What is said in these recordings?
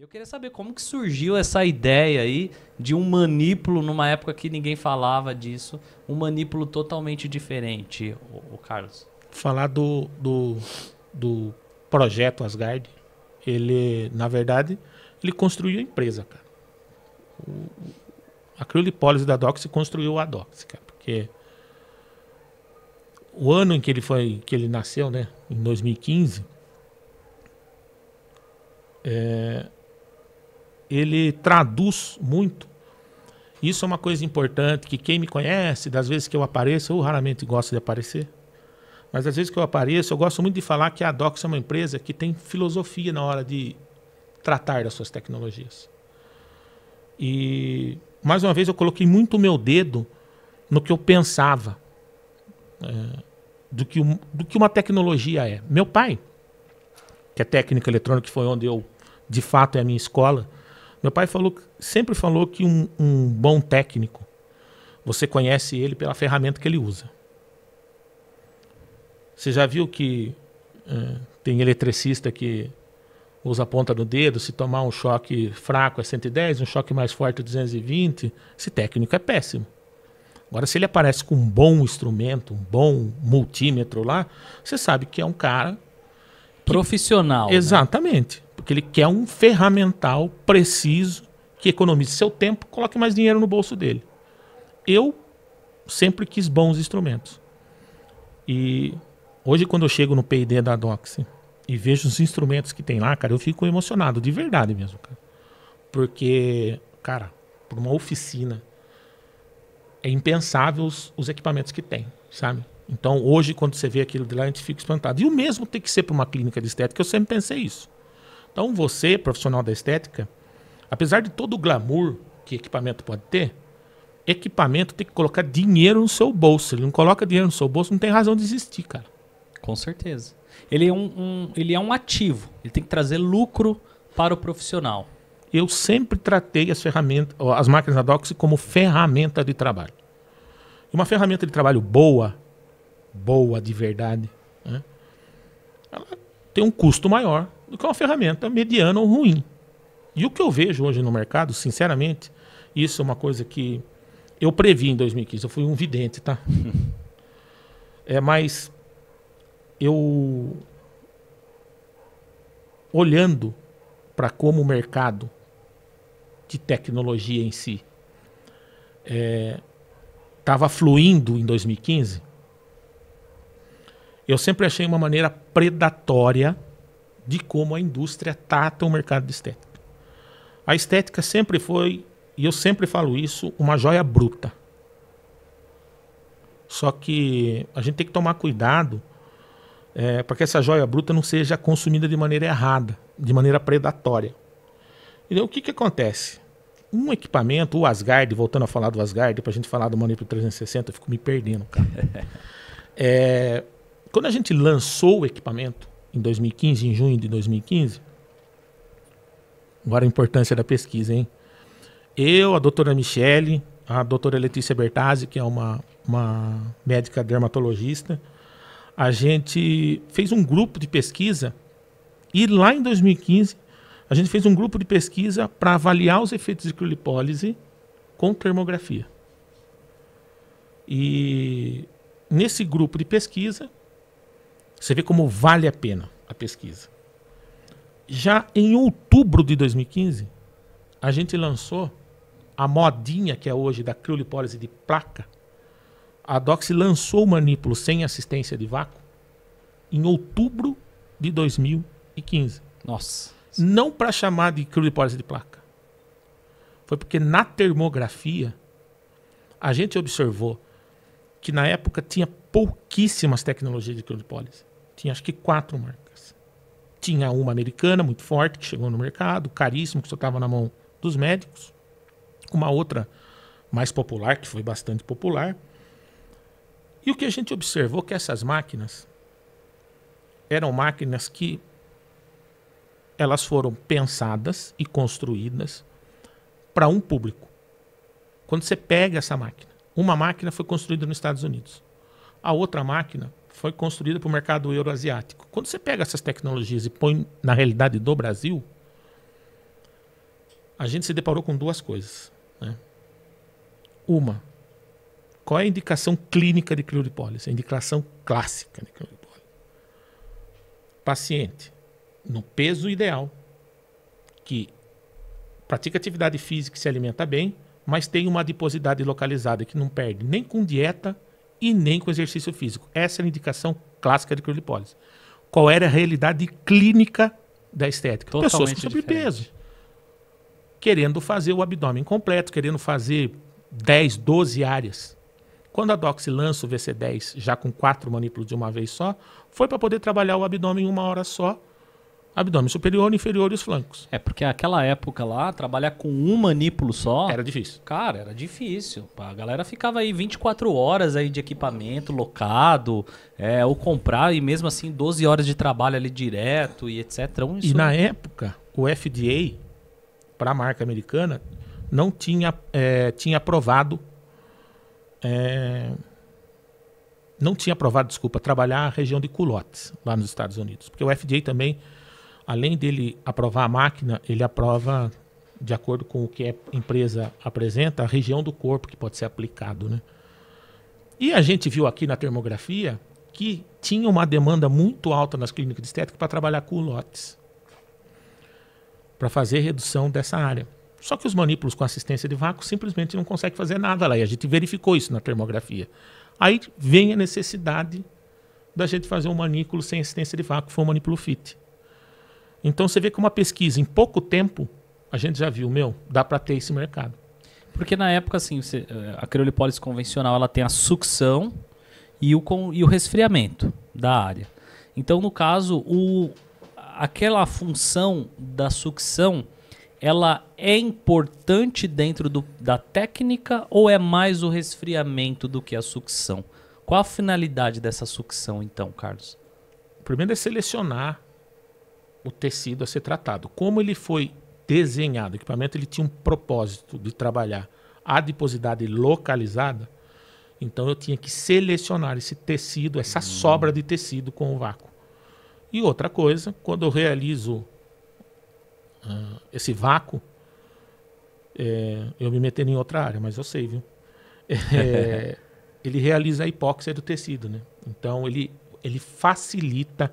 Eu queria saber como que surgiu essa ideia aí de um manípulo numa época que ninguém falava disso, um manípulo totalmente diferente, o Carlos. Falar do projeto Asgard, ele, na verdade, ele construiu a empresa, cara. A criolipólise da Doxy construiu a Doxy, cara, porque o ano em que ele nasceu, né, em 2015, ele traduz muito. Isso é uma coisa importante, que quem me conhece, das vezes que eu apareço, eu raramente gosto de aparecer, mas às vezes que eu apareço, eu gosto muito de falar que a Doxy é uma empresa que tem filosofia na hora de tratar das suas tecnologias. E, mais uma vez, eu coloquei muito o meu dedo no que eu pensava do que uma tecnologia é. Meu pai, que é técnico eletrônico, que foi onde eu, de fato, é a minha escola, meu pai sempre falou que um bom técnico, você conhece ele pela ferramenta que ele usa. Você já viu que tem eletricista que usa a ponta do dedo, se tomar um choque fraco é 110, um choque mais forte é 220, esse técnico é péssimo. Agora, se ele aparece com um bom instrumento, um bom multímetro lá, você sabe que é um cara Profissional. Exatamente. Né? Porque ele quer um ferramental preciso que economize seu tempo, coloque mais dinheiro no bolso dele. Eu sempre quis bons instrumentos. E hoje, quando eu chego no P&D da Doxy e vejo os instrumentos que tem lá, cara, eu fico emocionado, de verdade mesmo, cara. Porque, cara, por uma oficina, é impensável os equipamentos que tem, sabe? Então, hoje, quando você vê aquilo de lá, a gente fica espantado. E o mesmo tem que ser para uma clínica de estética, eu sempre pensei isso. Então, você, profissional da estética, apesar de todo o glamour que equipamento pode ter, equipamento tem que colocar dinheiro no seu bolso. Ele não coloca dinheiro no seu bolso, não tem razão de existir, cara. Com certeza. Ele é um ativo. Ele tem que trazer lucro para o profissional. Eu sempre tratei as máquinas da Doxy como ferramenta de trabalho. E uma ferramenta de trabalho boa de verdade, né? Ela tem um custo maior do que uma ferramenta mediana ou ruim. E o que eu vejo hoje no mercado, sinceramente, isso é uma coisa que eu previ em 2015. Eu fui um vidente, tá? Mas eu, olhando para como o mercado de tecnologia em si estava fluindo em 2015, eu sempre achei uma maneira predatória de como a indústria trata o mercado de estética. A estética sempre foi, e eu sempre falo isso, uma joia bruta. Só que a gente tem que tomar cuidado para que essa joia bruta não seja consumida de maneira errada, de maneira predatória. Então, o que acontece? Um equipamento, o Asgard, voltando a falar do Asgard, para a gente falar do Manípulo 360, eu fico me perdendo, cara. Quando a gente lançou o equipamento, em 2015, em junho de 2015, agora a importância da pesquisa, hein? Eu, a doutora Michele, a doutora Letícia Bertazzi, que é uma médica dermatologista, a gente fez um grupo de pesquisa e lá em 2015 a gente fez um grupo de pesquisa para avaliar os efeitos de criolipólise com termografia. E nesse grupo de pesquisa, você vê como vale a pena a pesquisa. Já em outubro de 2015, a gente lançou a modinha que é hoje da criolipólise de placa. A Doxy lançou o manípulo sem assistência de vácuo em outubro de 2015. Nossa. Não para chamar de criolipólise de placa. Foi porque na termografia a gente observou que na época tinha pouquíssimas tecnologias de criolipólise. Tinha acho que 4 marcas. Tinha uma americana muito forte que chegou no mercado, caríssimo, que só estava na mão dos médicos. Uma outra mais popular, que foi bastante popular. E o que a gente observou é que essas máquinas eram máquinas que elas foram pensadas e construídas para um público. Quando você pega essa máquina, uma máquina foi construída nos Estados Unidos, a outra máquina foi construída para o mercado euroasiático. Quando você pega essas tecnologias e põe na realidade do Brasil, a gente se deparou com duas coisas, né? Uma, qual é a indicação clínica de criolipólise? A indicação clássica de criolipólise. Paciente no peso ideal, que pratica atividade física e se alimenta bem, mas tem uma adiposidade localizada que não perde nem com dieta e nem com exercício físico. Essa é a indicação clássica de criolipólise. Qual era a realidade clínica da estética? Totalmente pessoas com sobrepeso, querendo fazer o abdômen completo, querendo fazer 10, 12 áreas. Quando a Doxy lança o VC10 já com 4 manípulos de uma vez só, foi para poder trabalhar o abdômen em uma hora só, abdômen superior, inferior e os flancos. Porque aquela época lá, trabalhar com um manípulo só... Era difícil. Cara, era difícil. A galera ficava aí 24 horas aí de equipamento locado, ou comprar, e mesmo assim 12 horas de trabalho ali direto e etc. E na época, o FDA, para a marca americana, não tinha, tinha aprovado... não tinha aprovado, desculpa, trabalhar a região de culotes lá nos Estados Unidos. Porque o FDA também, além dele aprovar a máquina, ele aprova, de acordo com o que a empresa apresenta, a região do corpo que pode ser aplicado, né? E a gente viu aqui na termografia que tinha uma demanda muito alta nas clínicas de estética para trabalhar culotes, para fazer redução dessa área. Só que os manípulos com assistência de vácuo simplesmente não conseguem fazer nada lá. E a gente verificou isso na termografia. Aí vem a necessidade da gente fazer um manípulo sem assistência de vácuo, que foi um manípulo FIT. Então você vê que uma pesquisa, em pouco tempo, a gente já viu, dá para ter esse mercado. Porque na época, assim, a criolipólise convencional ela tem a sucção e o resfriamento da área. Então, no caso, aquela função da sucção, ela é importante dentro da técnica ou é mais o resfriamento do que a sucção? Qual a finalidade dessa sucção, então, Carlos? Primeiro é selecionar o tecido a ser tratado. Como ele foi desenhado, o equipamento ele tinha um propósito de trabalhar a adiposidade localizada, então eu tinha que selecionar esse tecido, essa sobra de tecido com o vácuo. E outra coisa, quando eu realizo esse vácuo, eu me metendo em outra área, mas eu sei, viu? Ele realiza a hipóxia do tecido, né? Então ele facilita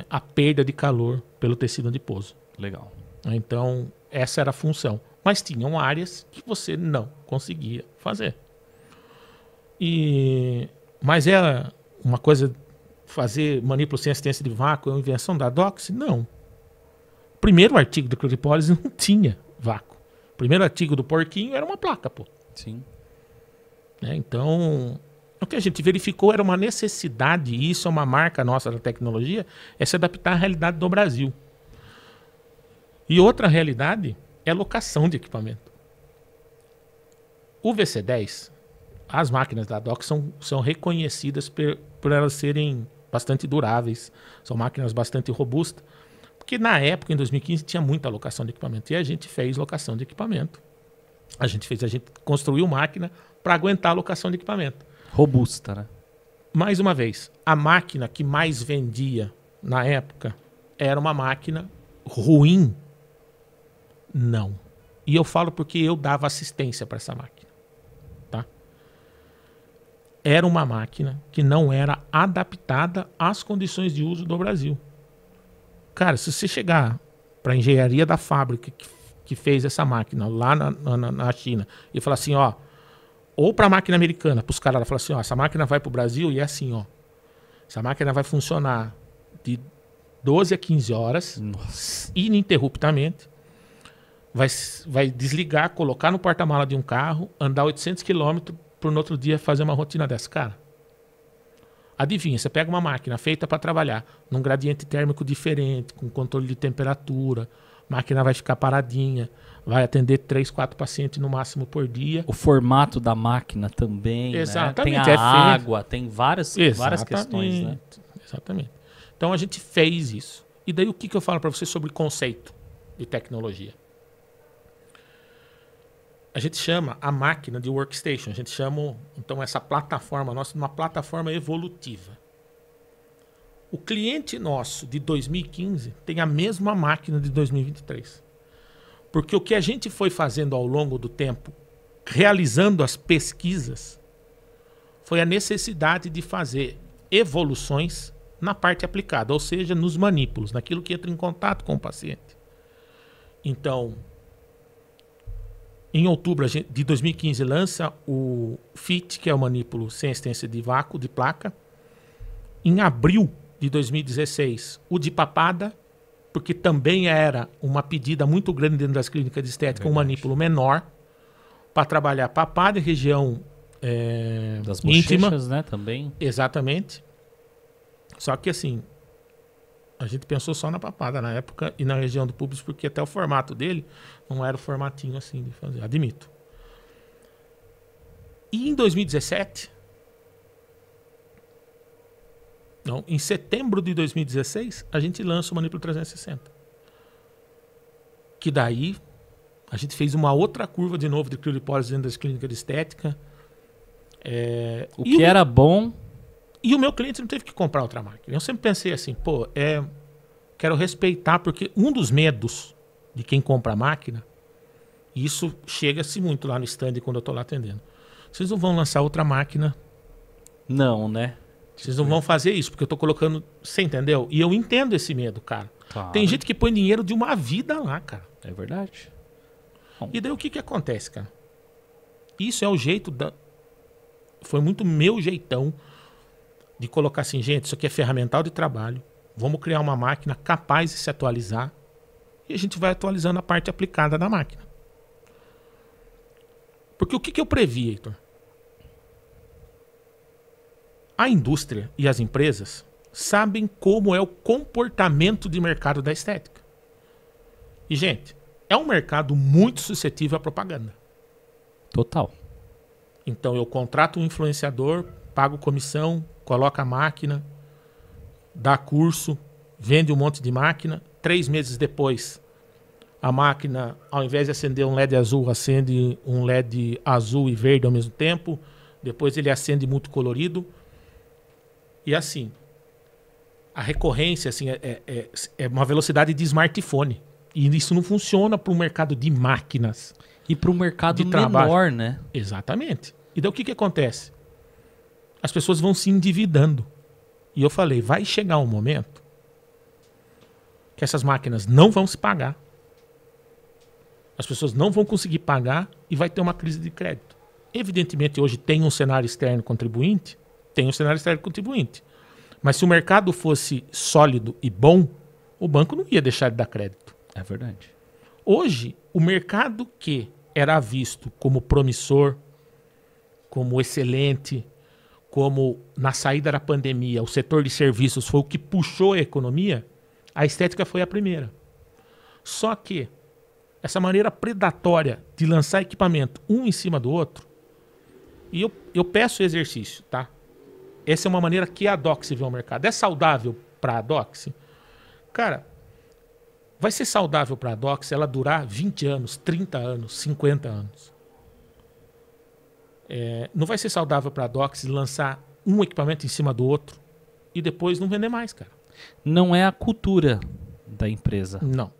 a perda de calor pelo tecido adiposo. Legal. Então essa era a função. Mas tinham áreas que você não conseguia fazer. Mas é uma coisa, fazer manípulo sem assistência de vácuo é uma invenção da Doxy? Não. O primeiro artigo da criolipólise não tinha vácuo. O primeiro artigo do porquinho era uma placa, pô. Sim. Então, o que a gente verificou era uma necessidade, e isso é uma marca nossa da tecnologia, é se adaptar à realidade do Brasil. E outra realidade é a locação de equipamento. O VC10, as máquinas da Doxy são reconhecidas por elas serem bastante duráveis, são máquinas bastante robustas, porque na época, em 2015, tinha muita locação de equipamento. E a gente fez locação de equipamento. A gente construiu máquina para aguentar a locação de equipamento. Robusta, né? Mais uma vez, a máquina que mais vendia na época era uma máquina ruim? Não. E eu falo porque eu dava assistência para essa máquina. Tá? Era uma máquina que não era adaptada às condições de uso do Brasil. Cara, se você chegar para a engenharia da fábrica que fez essa máquina lá na China e falar assim, ou para a máquina americana, para os caras falar assim, essa máquina vai para o Brasil e é assim, essa máquina vai funcionar de 12 a 15 horas, Nossa, ininterruptamente, vai desligar, colocar no porta-mala de um carro, andar 800 km para no outro dia fazer uma rotina dessa, cara. Adivinha, você pega uma máquina feita para trabalhar num gradiente térmico diferente, com controle de temperatura, a máquina vai ficar paradinha, vai atender 3, 4 pacientes no máximo por dia. O formato da máquina também, exatamente, né? Tem a água, tem várias questões, né? Exatamente. Então a gente fez isso. E daí o que eu falo para você sobre conceito de tecnologia? A gente chama a máquina de workstation, a gente chama então essa plataforma nossa de uma plataforma evolutiva. O cliente nosso de 2015 tem a mesma máquina de 2023. Porque o que a gente foi fazendo ao longo do tempo, realizando as pesquisas, foi a necessidade de fazer evoluções na parte aplicada, ou seja, nos manípulos, naquilo que entra em contato com o paciente. Então, em outubro de 2015 lança o FIT, que é o manípulo sem assistência de vácuo, de placa. Em abril de 2016, o de papada, porque também era uma pedida muito grande dentro das clínicas de estética, um manípulo menor, para trabalhar papada e região das íntima. bochechas, né, também. Exatamente. Só que assim, a gente pensou só na papada na época e na região do púbis, porque até o formato dele não era o formatinho assim de fazer, admito. E em 2017, não, em setembro de 2016, a gente lança o Manípulo 360. Que daí a gente fez uma outra curva de novo de criolipólise dentro das clínicas de estética. O que era bom... E o meu cliente não teve que comprar outra máquina. Eu sempre pensei assim, quero respeitar, porque um dos medos de quem compra a máquina, e isso chega-se muito lá no stand quando eu estou lá atendendo. Vocês não vão lançar outra máquina. Não, né? Vocês não vão fazer isso, porque eu estou colocando... Você entendeu? E eu entendo esse medo, cara. Claro. Tem gente que põe dinheiro de uma vida lá, cara. É verdade. E daí o que acontece, cara? Isso é o jeito da... Foi muito meu jeitão de colocar assim, gente, isso aqui é ferramental de trabalho. Vamos criar uma máquina capaz de se atualizar. E a gente vai atualizando a parte aplicada da máquina. Porque o que eu previ, Heitor? A indústria e as empresas sabem como é o comportamento de mercado da estética. E, gente, é um mercado muito suscetível à propaganda. Total. Então, eu contrato um influenciador, pago comissão, coloco a máquina, dá curso, vende um monte de máquina. 3 meses depois, a máquina, ao invés de acender um LED azul, acende um LED azul e verde ao mesmo tempo. Depois ele acende muito colorido. E assim, a recorrência assim, é uma velocidade de smartphone. E isso não funciona para o mercado de máquinas. E para o mercado de trabalho. Menor, né? Exatamente. E daí o que acontece? As pessoas vão se endividando. E eu falei, vai chegar um momento que essas máquinas não vão se pagar. As pessoas não vão conseguir pagar e vai ter uma crise de crédito. Evidentemente, hoje tem um cenário externo contribuinte, mas se o mercado fosse sólido e bom, o banco não ia deixar de dar crédito. É verdade. Hoje, o mercado que era visto como promissor, como excelente, como na saída da pandemia, o setor de serviços foi o que puxou a economia, a estética foi a primeira. Só que essa maneira predatória de lançar equipamento um em cima do outro, e eu peço exercício, tá? Essa é uma maneira que a Doxy vê o mercado. É saudável para a Doxy? Cara, vai ser saudável para a Doxy ela durar 20 anos, 30 anos, 50 anos. Não vai ser saudável para a Doxy lançar um equipamento em cima do outro e depois não vender mais, cara. Não é a cultura da empresa. Não.